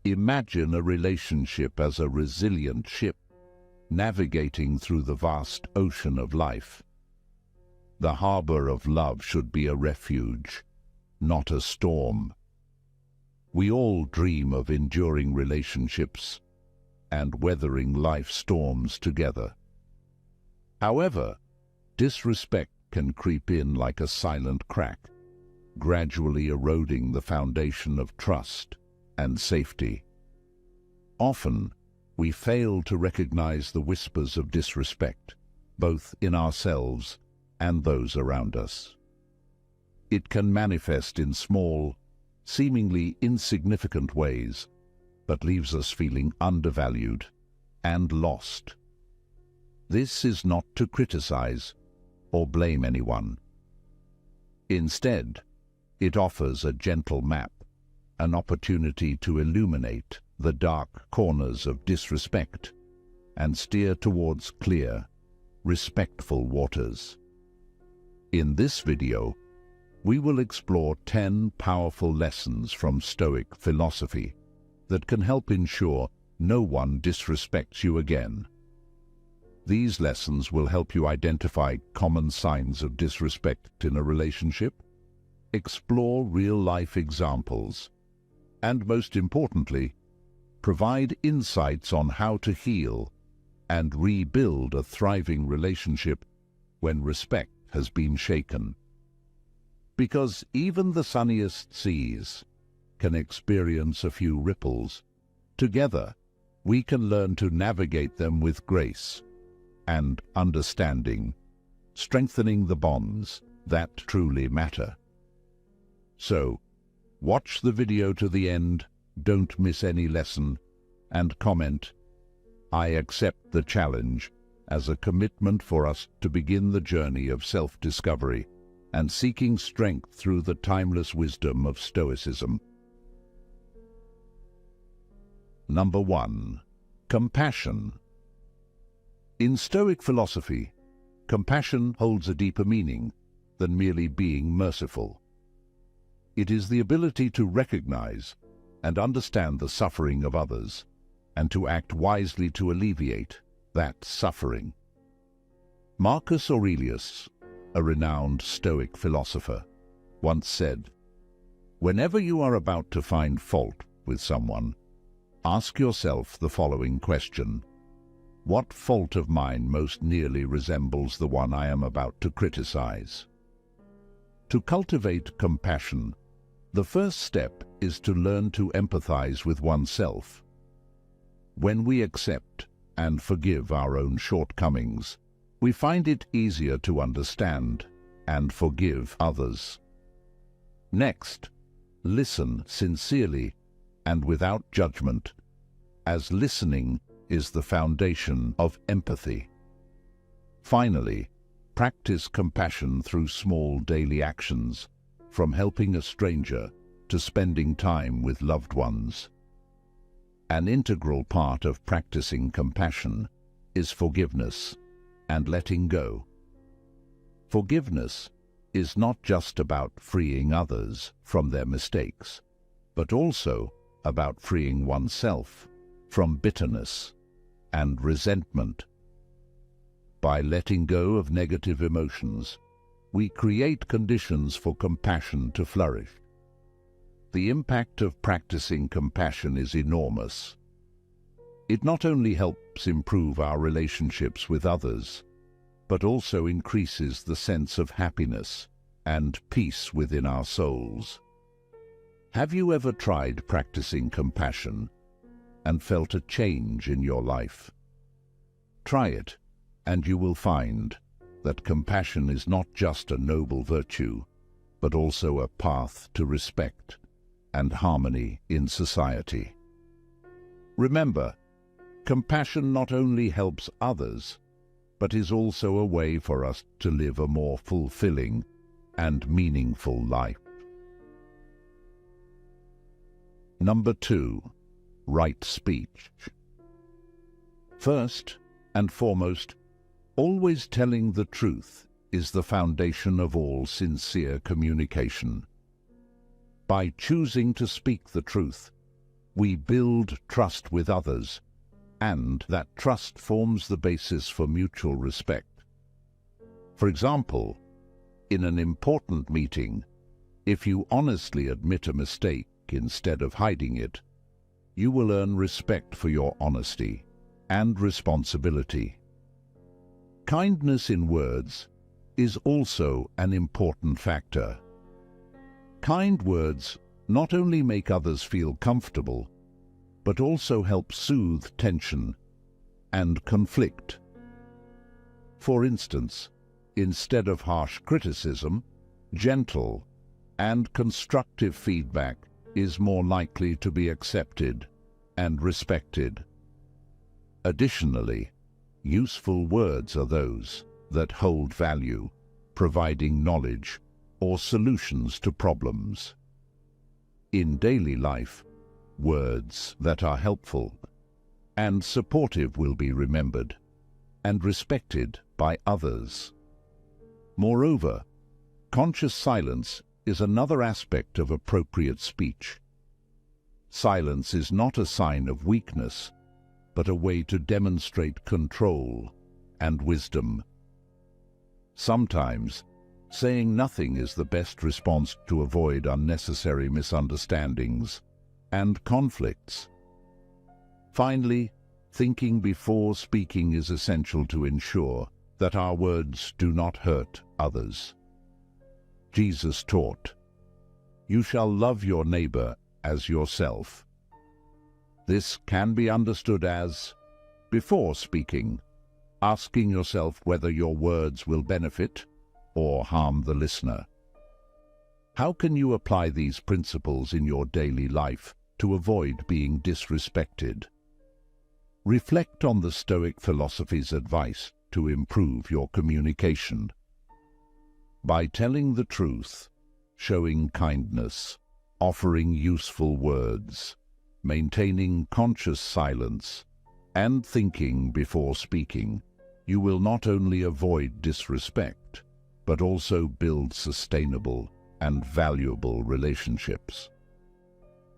Imagine a relationship as a resilient ship navigating through the vast ocean of life. The harbor of love should be a refuge, not a storm. We all dream of enduring relationships and weathering life's storms together. However, disrespect can creep in like a silent crack, gradually eroding the foundation of trust and safety. Often, we fail to recognize the whispers of disrespect, both in ourselves and those around us. It can manifest in small, seemingly insignificant ways, but leaves us feeling undervalued and lost. This is not to criticize or blame anyone. Instead, it offers a gentle map, an opportunity to illuminate the dark corners of disrespect and steer towards clear, respectful waters. In this video, we will explore 10 powerful lessons from Stoic philosophy that can help ensure no one disrespects you again. These lessons will help you identify common signs of disrespect in a relationship, explore real-life examples, and most importantly, provide insights on how to heal and rebuild a thriving relationship when respect has been shaken. Because even the sunniest seas can experience a few ripples, together we can learn to navigate them with grace and understanding, strengthening the bonds that truly matter. So, watch the video to the end, don't miss any lesson, and comment, "I accept the challenge," as a commitment for us to begin the journey of self-discovery and seeking strength through the timeless wisdom of Stoicism. Number 1. Compassion. In Stoic philosophy, compassion holds a deeper meaning than merely being merciful. It is the ability to recognize and understand the suffering of others, and to act wisely to alleviate that suffering. Marcus Aurelius, a renowned Stoic philosopher, once said, "Whenever you are about to find fault with someone, ask yourself the following question: what fault of mine most nearly resembles the one I am about to criticize?" To cultivate compassion, the first step is to learn to empathize with oneself. When we accept and forgive our own shortcomings, we find it easier to understand and forgive others. Next, listen sincerely and without judgment, as listening is the foundation of empathy. Finally, practice compassion through small daily actions, from helping a stranger to spending time with loved ones. An integral part of practicing compassion is forgiveness and letting go. Forgiveness is not just about freeing others from their mistakes, but also about freeing oneself from bitterness and resentment. By letting go of negative emotions, we create conditions for compassion to flourish. The impact of practicing compassion is enormous. It not only helps improve our relationships with others, but also increases the sense of happiness and peace within our souls. Have you ever tried practicing compassion and felt a change in your life? Try it, and you will find that compassion is not just a noble virtue, but also a path to respect and harmony in society. Remember, compassion not only helps others, but is also a way for us to live a more fulfilling and meaningful life. Number 2. Right speech. First and foremost, always telling the truth is the foundation of all sincere communication. By choosing to speak the truth, we build trust with others, and that trust forms the basis for mutual respect. For example, in an important meeting, if you honestly admit a mistake instead of hiding it, you will earn respect for your honesty and responsibility. Kindness in words is also an important factor. Kind words not only make others feel comfortable, but also help soothe tension and conflict. For instance, instead of harsh criticism, gentle and constructive feedback is more likely to be accepted and respected. Additionally, useful words are those that hold value, providing knowledge or solutions to problems. In daily life, words that are helpful and supportive will be remembered and respected by others. Moreover, conscious silence is another aspect of appropriate speech. Silence is not a sign of weakness, but a way to demonstrate control and wisdom. Sometimes, saying nothing is the best response to avoid unnecessary misunderstandings and conflicts. Finally, thinking before speaking is essential to ensure that our words do not hurt others. Jesus taught, "You shall love your neighbor as yourself." This can be understood as, before speaking, asking yourself whether your words will benefit or harm the listener. How can you apply these principles in your daily life to avoid being disrespected? Reflect on the Stoic philosophy's advice to improve your communication. By telling the truth, showing kindness, offering useful words, maintaining conscious silence, and thinking before speaking, you will not only avoid disrespect, but also build sustainable and valuable relationships.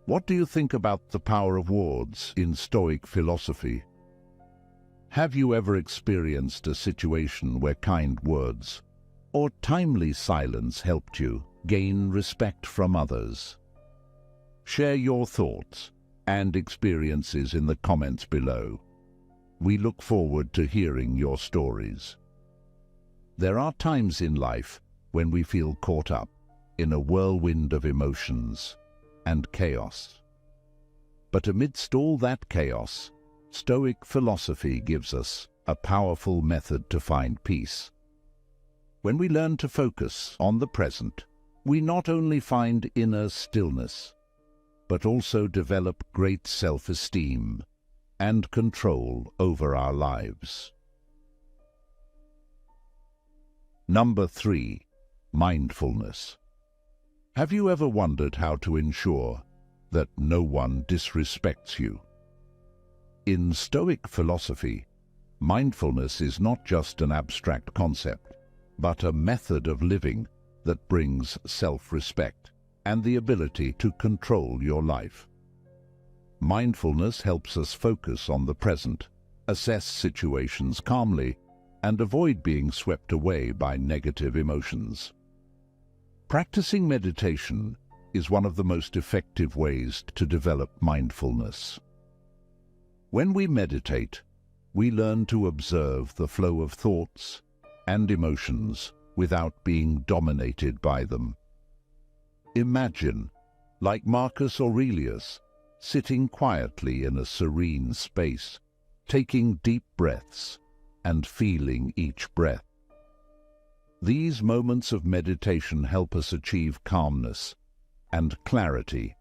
What do you think about the power of words in Stoic philosophy? Have you ever experienced a situation where kind words or timely silence helped you gain respect from others? Share your thoughts and experiences in the comments below. We look forward to hearing your stories. There are times in life when we feel caught up in a whirlwind of emotions and chaos. But amidst all that chaos, Stoic philosophy gives us a powerful method to find peace. When we learn to focus on the present, we not only find inner stillness, but also develop great self-esteem and control over our lives. Number 3. Mindfulness. Have you ever wondered how to ensure that no one disrespects you? In Stoic philosophy, mindfulness is not just an abstract concept, but a method of living that brings self-respect and the ability to control your life. Mindfulness helps us focus on the present, assess situations calmly, and avoid being swept away by negative emotions. Practicing meditation is one of the most effective ways to develop mindfulness. When we meditate, we learn to observe the flow of thoughts and emotions without being dominated by them. Imagine, like Marcus Aurelius, sitting quietly in a serene space, taking deep breaths and feeling each breath. These moments of meditation help us achieve calmness and clarity,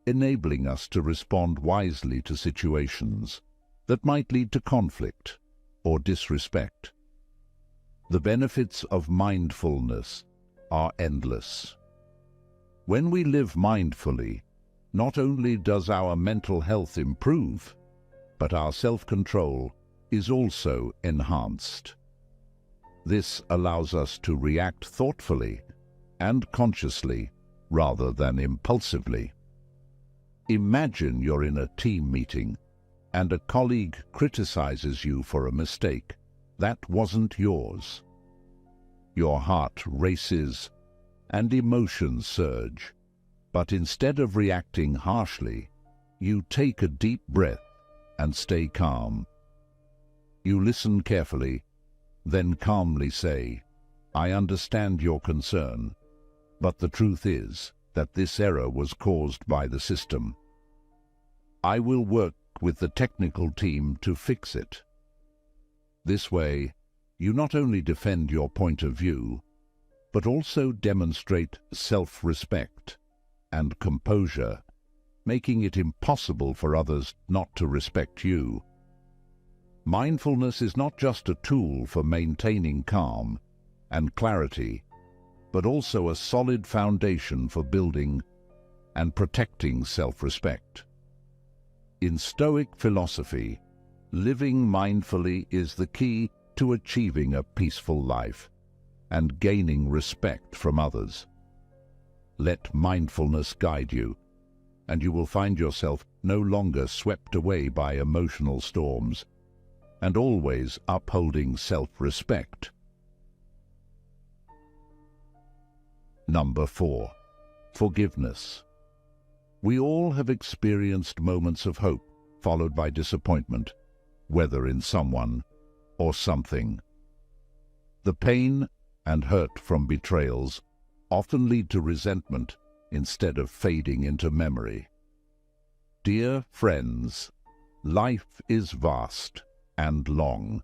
enabling us to respond wisely to situations that might lead to conflict or disrespect. The benefits of mindfulness are endless. When we live mindfully, not only does our mental health improve, but our self-control is also enhanced. This allows us to react thoughtfully and consciously rather than impulsively. Imagine you're in a team meeting and a colleague criticizes you for a mistake that wasn't yours. Your heart races and emotions surge, but instead of reacting harshly, you take a deep breath and stay calm. You listen carefully, then calmly say, "I understand your concern, but the truth is that this error was caused by the system. I will work with the technical team to fix it." This way, you not only defend your point of view, but also demonstrate self-respect and composure, making it impossible for others not to respect you. Mindfulness is not just a tool for maintaining calm and clarity, but also a solid foundation for building and protecting self-respect. In Stoic philosophy, living mindfully is the key to achieving a peaceful life and gaining respect from others. Let mindfulness guide you, and you will find yourself no longer swept away by emotional storms, and always upholding self-respect. Number 4. Forgiveness. We all have experienced moments of hope, followed by disappointment, whether in someone or something. The pain and hurt from betrayals often lead to resentment instead of fading into memory. Dear friends, life is vast and long.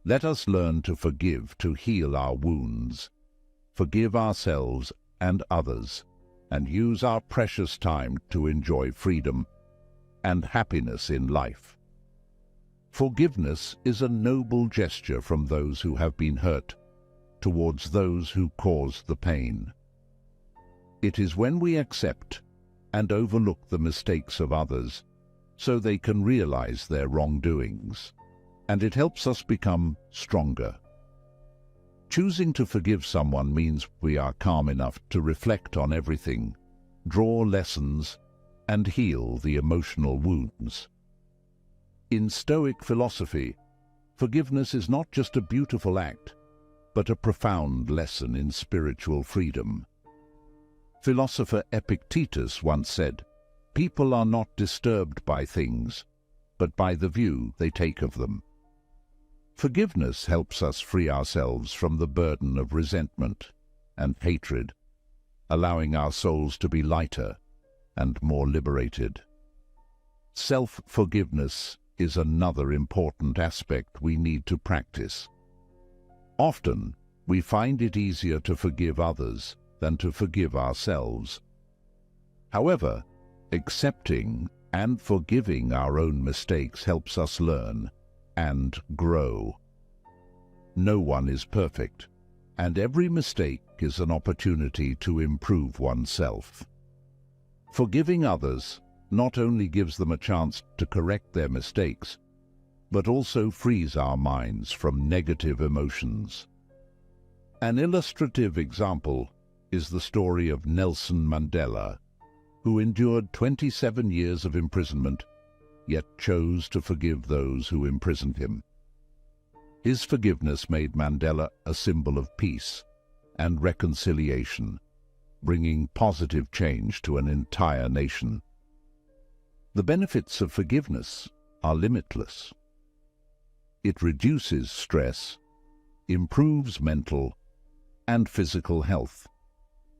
Let us learn to forgive to heal our wounds, forgive ourselves and others, and use our precious time to enjoy freedom and happiness in life. Forgiveness is a noble gesture from those who have been hurt towards those who caused the pain. It is when we accept and overlook the mistakes of others so they can realize their wrongdoings, and it helps us become stronger. Choosing to forgive someone means we are calm enough to reflect on everything, draw lessons, and heal the emotional wounds. In Stoic philosophy, forgiveness is not just a beautiful act, but a profound lesson in spiritual freedom. Philosopher Epictetus once said, "People are not disturbed by things, but by the view they take of them." Forgiveness helps us free ourselves from the burden of resentment and hatred, allowing our souls to be lighter and more liberated. Self-forgiveness is another important aspect we need to practice. Often, we find it easier to forgive others than to forgive ourselves. However, accepting and forgiving our own mistakes helps us learn and grow. No one is perfect, and every mistake is an opportunity to improve oneself. Forgiving others not only gives them a chance to correct their mistakes, but also frees our minds from negative emotions. An illustrative example is the story of Nelson Mandela, who endured 27 years of imprisonment, yet chose to forgive those who imprisoned him. His forgiveness made Mandela a symbol of peace and reconciliation, bringing positive change to an entire nation. The benefits of forgiveness are limitless. It reduces stress, improves mental and physical health,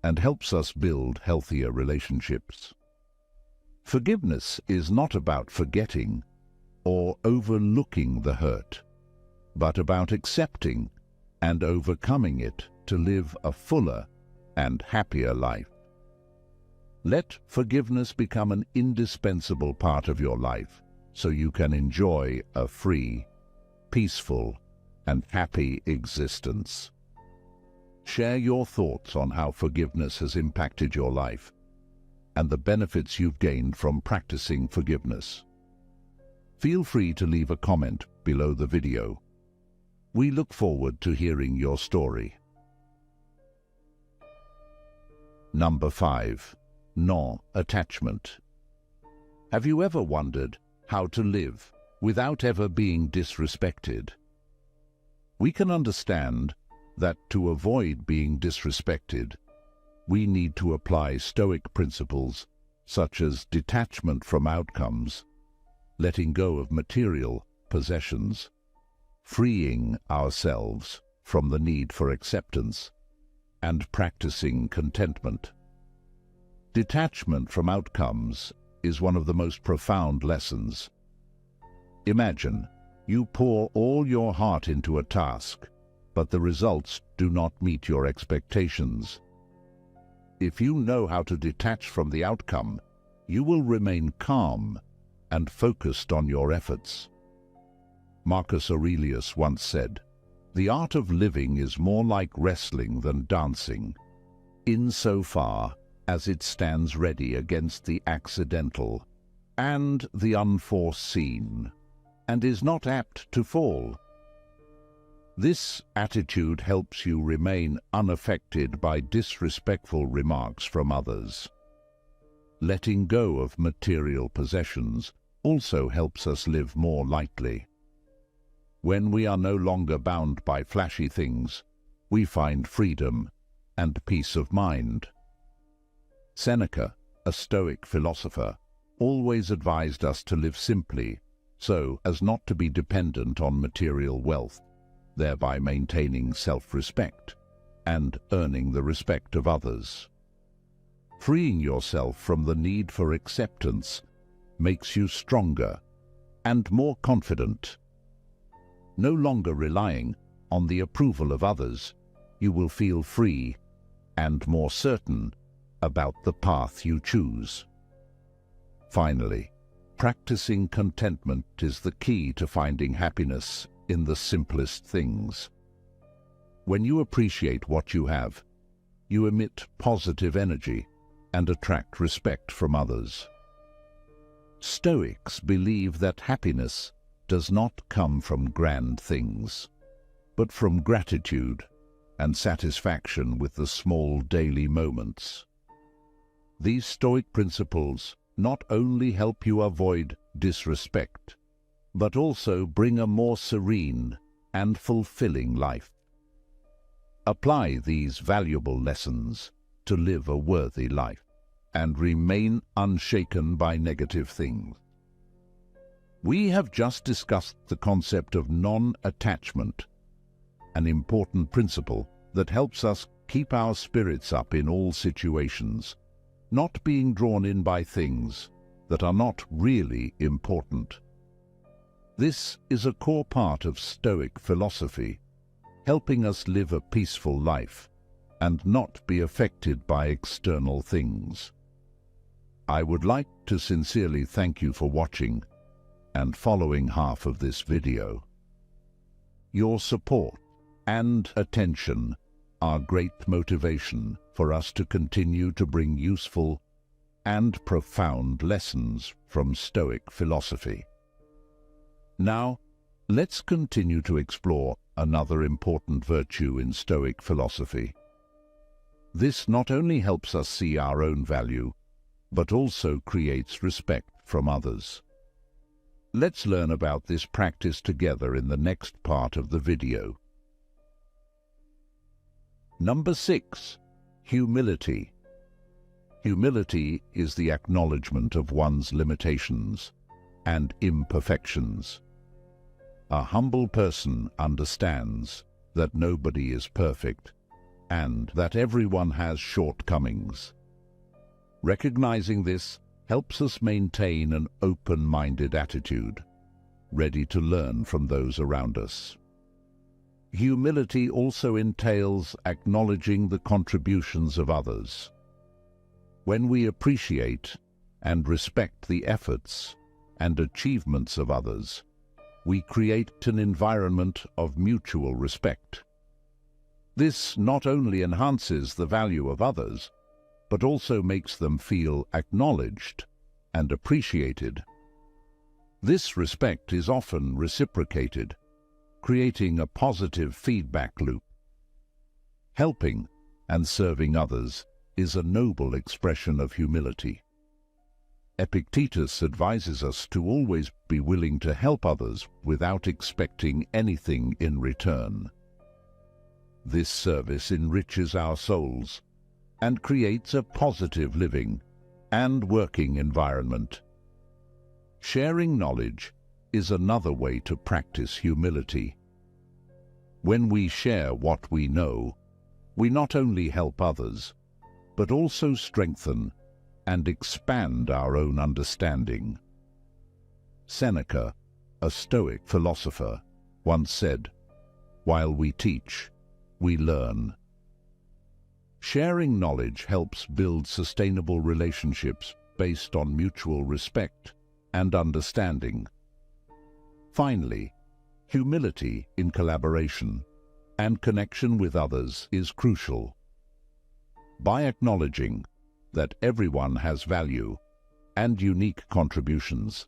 and helps us build healthier relationships. Forgiveness is not about forgetting or overlooking the hurt, but about accepting and overcoming it to live a fuller and happier life. Let forgiveness become an indispensable part of your life so you can enjoy a free, peaceful, and happy existence. Share your thoughts on how forgiveness has impacted your life and the benefits you've gained from practicing forgiveness. Feel free to leave a comment below the video. We look forward to hearing your story. Number 5. Non-attachment. Have you ever wondered how to live without ever being disrespected? We can understand that to avoid being disrespected, we need to apply Stoic principles such as detachment from outcomes, letting go of material possessions, freeing ourselves from the need for acceptance, and practicing contentment. Detachment from outcomes is one of the most profound lessons. Imagine you pour all your heart into a task, but the results do not meet your expectations. If you know how to detach from the outcome, you will remain calm and focused on your efforts. Marcus Aurelius once said, "The art of living is more like wrestling than dancing, insofar as it stands ready against the accidental and the unforeseen, and is not apt to fall." This attitude helps you remain unaffected by disrespectful remarks from others. Letting go of material possessions also helps us live more lightly. When we are no longer bound by flashy things, we find freedom and peace of mind. Seneca, a Stoic philosopher, always advised us to live simply so as not to be dependent on material wealth, thereby maintaining self-respect and earning the respect of others. Freeing yourself from the need for acceptance makes you stronger and more confident. No longer relying on the approval of others, you will feel free and more certain about the path you choose. Finally, practicing contentment is the key to finding happiness in the simplest things. When you appreciate what you have, you emit positive energy and attract respect from others. Stoics believe that happiness does not come from grand things, but from gratitude and satisfaction with the small daily moments. These Stoic principles not only help you avoid disrespect, but also bring a more serene and fulfilling life. Apply these valuable lessons to live a worthy life and remain unshaken by negative things. We have just discussed the concept of non-attachment, an important principle that helps us keep our spirits up in all situations, not being drawn in by things that are not really important. This is a core part of Stoic philosophy, helping us live a peaceful life and not be affected by external things. I would like to sincerely thank you for watching and following half of this video. Your support and attention are great motivation for us to continue to bring useful and profound lessons from Stoic philosophy. Now, let's continue to explore another important virtue in Stoic philosophy. This not only helps us see our own value, but also creates respect from others. Let's learn about this practice together in the next part of the video. Number 6. Humility. Humility is the acknowledgement of one's limitations and imperfections. A humble person understands that nobody is perfect and that everyone has shortcomings. Recognizing this helps us maintain an open-minded attitude, ready to learn from those around us. Humility also entails acknowledging the contributions of others. When we appreciate and respect the efforts and achievements of others, we create an environment of mutual respect. This not only enhances the value of others, but also makes them feel acknowledged and appreciated. This respect is often reciprocated, creating a positive feedback loop. Helping and serving others is a noble expression of humility. Epictetus advises us to always be willing to help others without expecting anything in return. This service enriches our souls and creates a positive living and working environment. Sharing knowledge is another way to practice humility. When we share what we know, we not only help others, but also strengthen and expand our own understanding. Seneca, a Stoic philosopher, once said, "While we teach, we learn." Sharing knowledge helps build sustainable relationships based on mutual respect and understanding. Finally, humility in collaboration and connection with others is crucial. By acknowledging that everyone has value and unique contributions,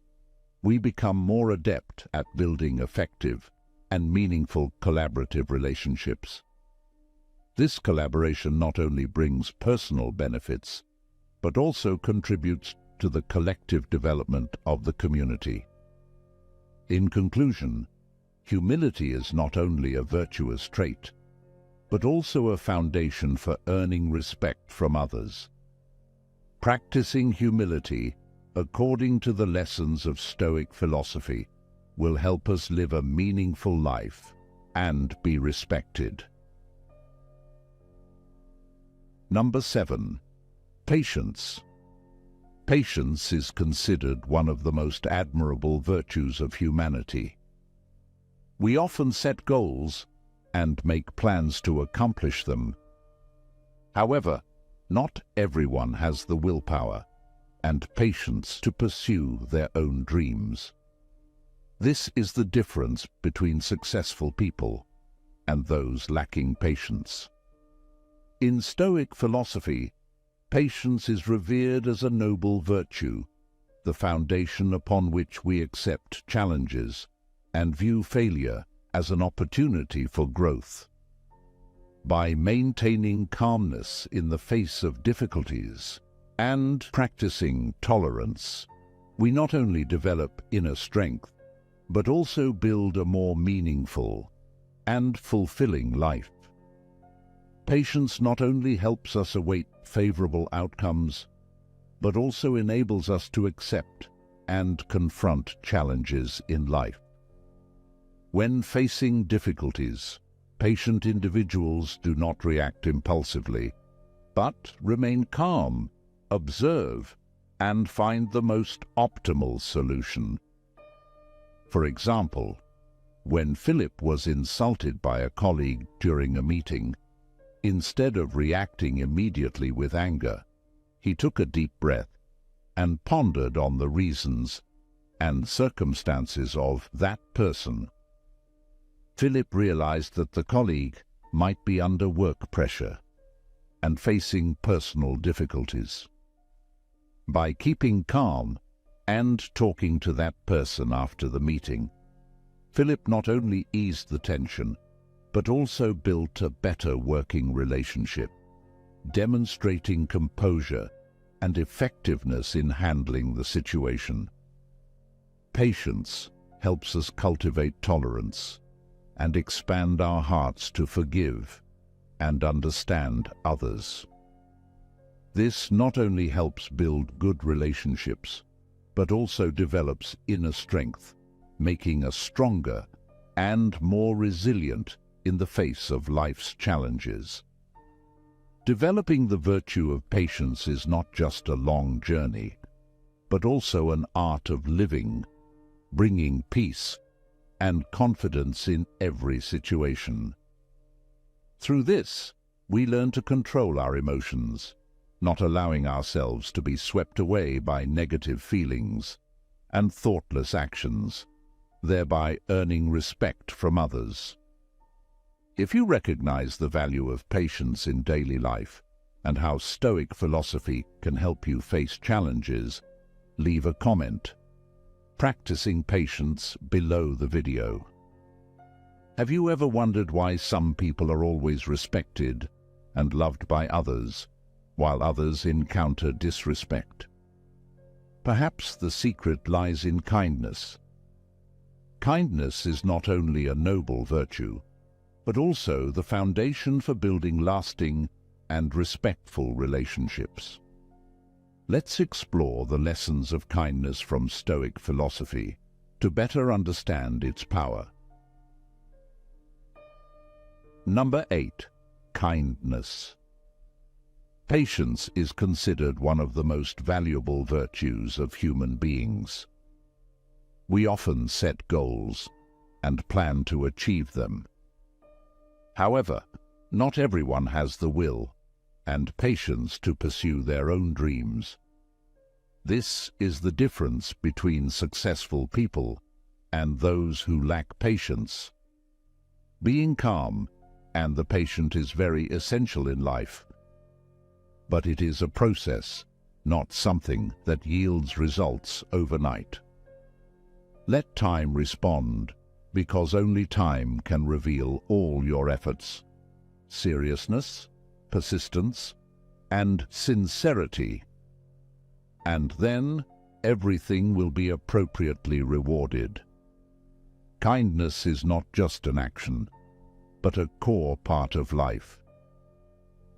we become more adept at building effective and meaningful collaborative relationships. This collaboration not only brings personal benefits, but also contributes to the collective development of the community. In conclusion, humility is not only a virtuous trait, but also a foundation for earning respect from others. Practicing humility according to the lessons of Stoic philosophy will help us live a meaningful life and be respected. Number 7. Patience. Patience is considered one of the most admirable virtues of humanity. We often set goals and make plans to accomplish them. However, not everyone has the willpower and patience to pursue their own dreams. This is the difference between successful people and those lacking patience. In Stoic philosophy, patience is revered as a noble virtue, the foundation upon which we accept challenges and view failure as an opportunity for growth. By maintaining calmness in the face of difficulties and practicing tolerance, we not only develop inner strength, but also build a more meaningful and fulfilling life. Patience not only helps us await favorable outcomes, but also enables us to accept and confront challenges in life. When facing difficulties, patient individuals do not react impulsively, but remain calm, observe, and find the most optimal solution. For example, when Philip was insulted by a colleague during a meeting, instead of reacting immediately with anger, he took a deep breath and pondered on the reasons and circumstances of that person. Philip realized that the colleague might be under work pressure and facing personal difficulties. By keeping calm and talking to that person after the meeting, Philip not only eased the tension, but also built a better working relationship, demonstrating composure and effectiveness in handling the situation. Patience helps us cultivate tolerance and expand our hearts to forgive and understand others. This not only helps build good relationships, but also develops inner strength, making us stronger and more resilient in the face of life's challenges. Developing the virtue of patience is not just a long journey, but also an art of living, bringing peace and confidence in every situation. Through this, we learn to control our emotions, not allowing ourselves to be swept away by negative feelings and thoughtless actions, thereby earning respect from others. If you recognize the value of patience in daily life and how Stoic philosophy can help you face challenges, leave a comment. Practicing patience below the video. Have you ever wondered why some people are always respected and loved by others, while others encounter disrespect? Perhaps the secret lies in kindness. Kindness is not only a noble virtue, but also the foundation for building lasting and respectful relationships. Let's explore the lessons of kindness from Stoic philosophy to better understand its power. Number 8. Kindness. Patience is considered one of the most valuable virtues of human beings. We often set goals and plan to achieve them. However, not everyone has the will and patience to pursue their own dreams. This is the difference between successful people and those who lack patience. Being calm and the patient is very essential in life, but it is a process, not something that yields results overnight. Let time respond, because only time can reveal all your efforts. Seriousness, persistence, and sincerity. And then everything will be appropriately rewarded. Kindness is not just an action, but a core part of life.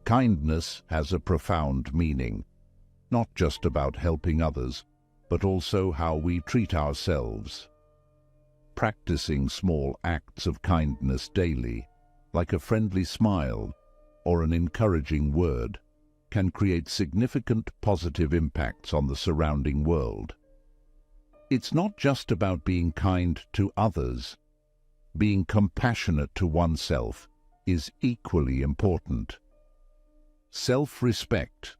Kindness has a profound meaning, not just about helping others, but also how we treat ourselves. Practicing small acts of kindness daily, like a friendly smile or an encouraging word, can create significant positive impacts on the surrounding world. It's not just about being kind to others. Being compassionate to oneself is equally important. Self-respect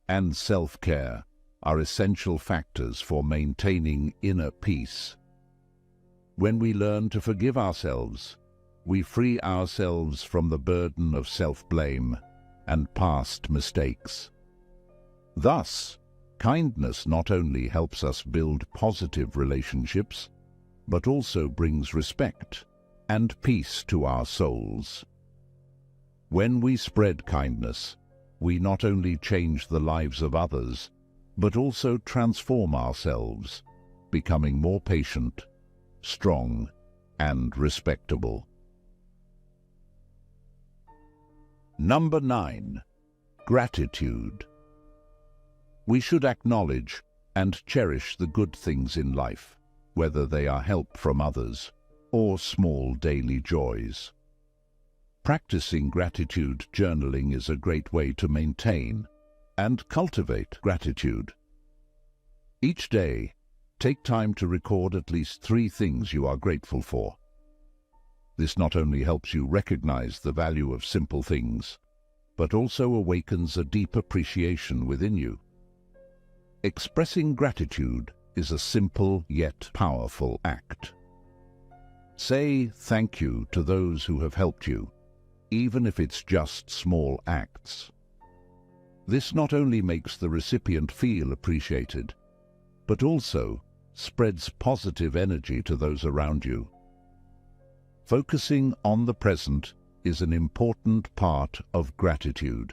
and self-care are essential factors for maintaining inner peace. When we learn to forgive ourselves, we free ourselves from the burden of self-blame and past mistakes. Thus, kindness not only helps us build positive relationships, but also brings respect and peace to our souls. When we spread kindness, we not only change the lives of others, but also transform ourselves, becoming more patient, strong, and respectable. Number 9. Gratitude. We should acknowledge and cherish the good things in life, whether they are help from others or small daily joys. Practicing gratitude journaling is a great way to maintain and cultivate gratitude. Each day, take time to record at least 3 things you are grateful for. This not only helps you recognize the value of simple things, but also awakens a deep appreciation within you. Expressing gratitude is a simple yet powerful act. Say thank you to those who have helped you, even if it's just small acts. This not only makes the recipient feel appreciated, but also spreads positive energy to those around you. Focusing on the present is an important part of gratitude.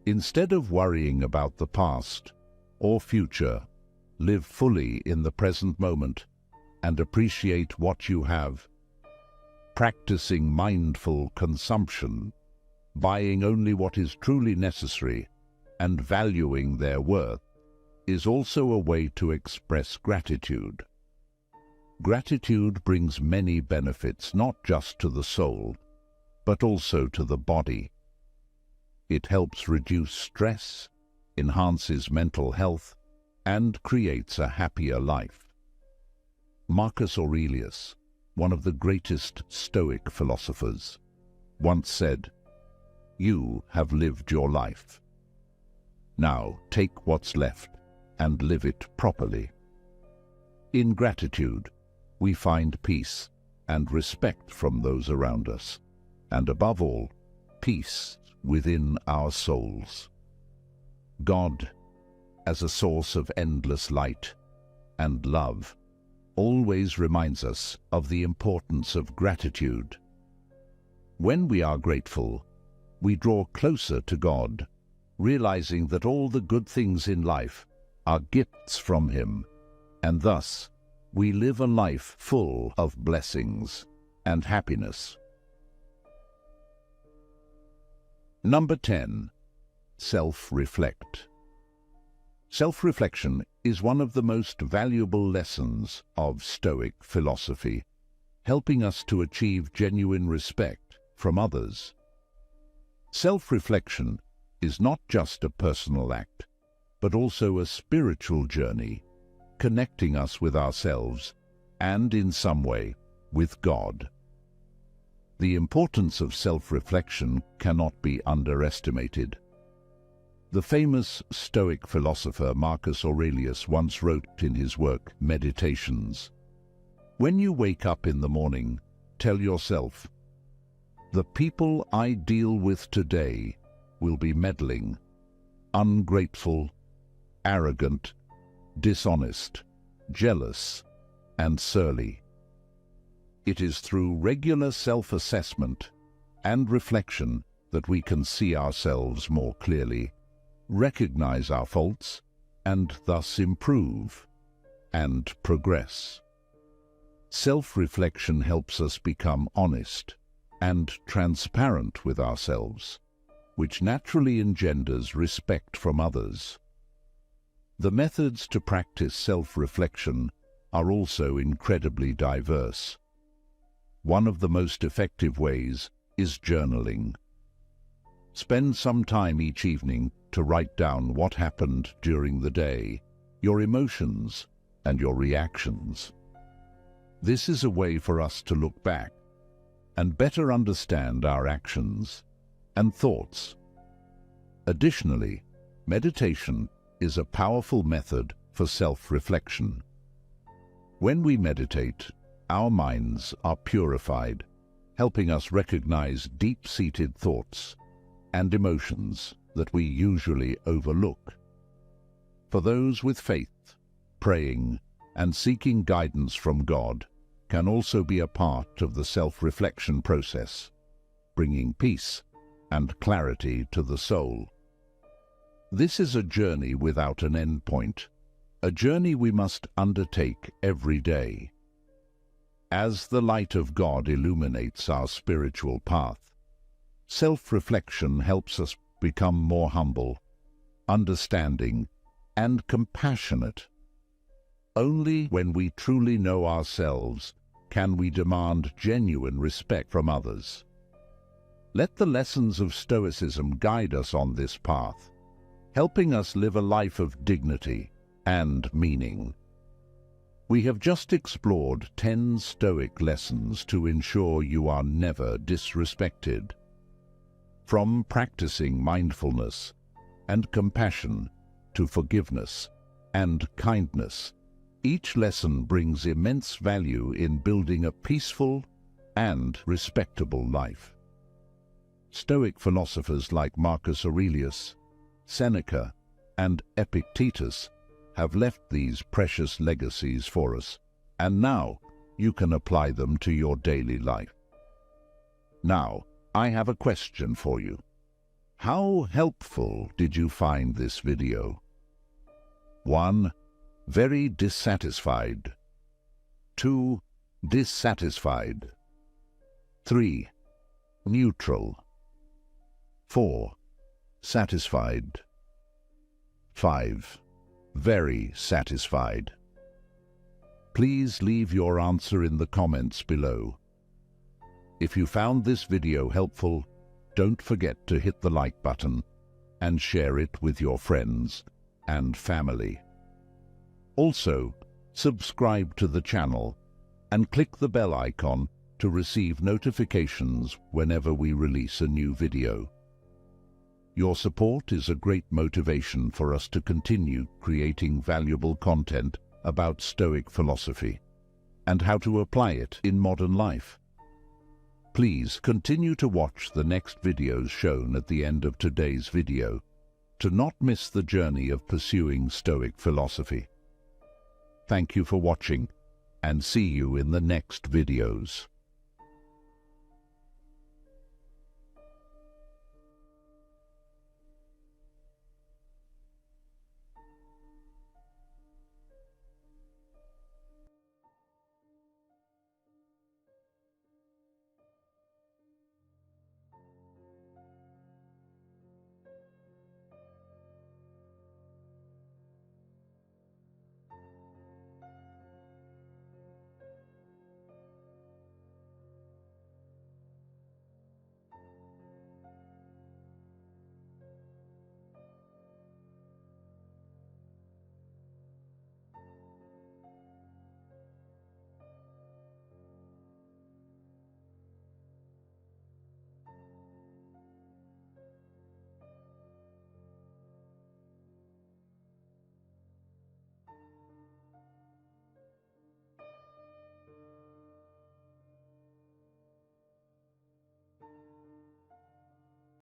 Instead of worrying about the past or future, live fully in the present moment and appreciate what you have. Practicing mindful consumption, buying only what is truly necessary, and valuing their worth is also a way to express gratitude. Gratitude brings many benefits not just to the soul, but also to the body. It helps reduce stress, enhances mental health, and creates a happier life. Marcus Aurelius, one of the greatest Stoic philosophers, once said, "You have lived your life. Now take what's left and live it properly." In gratitude, we find peace and respect from those around us, and above all, peace within our souls. God, as a source of endless light and love, always reminds us of the importance of gratitude. When we are grateful, we draw closer to God, realizing that all the good things in life are gifts from Him, and thus we live a life full of blessings and happiness. Number 10. Self-reflect. Self-reflection is one of the most valuable lessons of Stoic philosophy, helping us to achieve genuine respect from others. Self-reflection is not just a personal act, but also a spiritual journey, connecting us with ourselves and, in some way, with God. The importance of self-reflection cannot be underestimated. The famous Stoic philosopher Marcus Aurelius once wrote in his work, Meditations, "When you wake up in the morning, tell yourself, 'The people I deal with today will be meddling, ungrateful, arrogant, dishonest, jealous, and surly.' It is through regular self-assessment and reflection that we can see ourselves more clearly, recognize our faults, and thus improve and progress. Self-reflection helps us become honest and transparent with ourselves, which naturally engenders respect from others. The methods to practice self-reflection are also incredibly diverse. One of the most effective ways is journaling. Spend some time each evening to write down what happened during the day, your emotions, and your reactions. This is a way for us to look back and better understand our actions and thoughts. Additionally, meditation is a powerful method for self-reflection. When we meditate, our minds are purified, helping us recognize deep-seated thoughts and emotions that we usually overlook. For those with faith, praying and seeking guidance from God can also be a part of the self-reflection process, bringing peace and clarity to the soul. This is a journey without an end point, a journey we must undertake every day. As the light of God illuminates our spiritual path, self-reflection helps us become more humble, understanding, and compassionate. Only when we truly know ourselves can we demand genuine respect from others. Let the lessons of Stoicism guide us on this path, helping us live a life of dignity and meaning. We have just explored 10 Stoic lessons to ensure you are never disrespected. From practicing mindfulness and compassion to forgiveness and kindness, each lesson brings immense value in building a peaceful and respectable life. Stoic philosophers like Marcus Aurelius, Seneca, and Epictetus have left these precious legacies for us, and now you can apply them to your daily life. Now, I have a question for you. How helpful did you find this video? 1. Very dissatisfied. 2. Dissatisfied. 3. Neutral. 4. Satisfied. 5. Very satisfied. Please leave your answer in the comments below. If you found this video helpful, don't forget to hit the like button and share it with your friends and family. Also, subscribe to the channel and click the bell icon to receive notifications whenever we release a new video. Your support is a great motivation for us to continue creating valuable content about Stoic philosophy and how to apply it in modern life. Please continue to watch the next videos shown at the end of today's video to not miss the journey of pursuing Stoic philosophy. Thank you for watching, and see you in the next videos.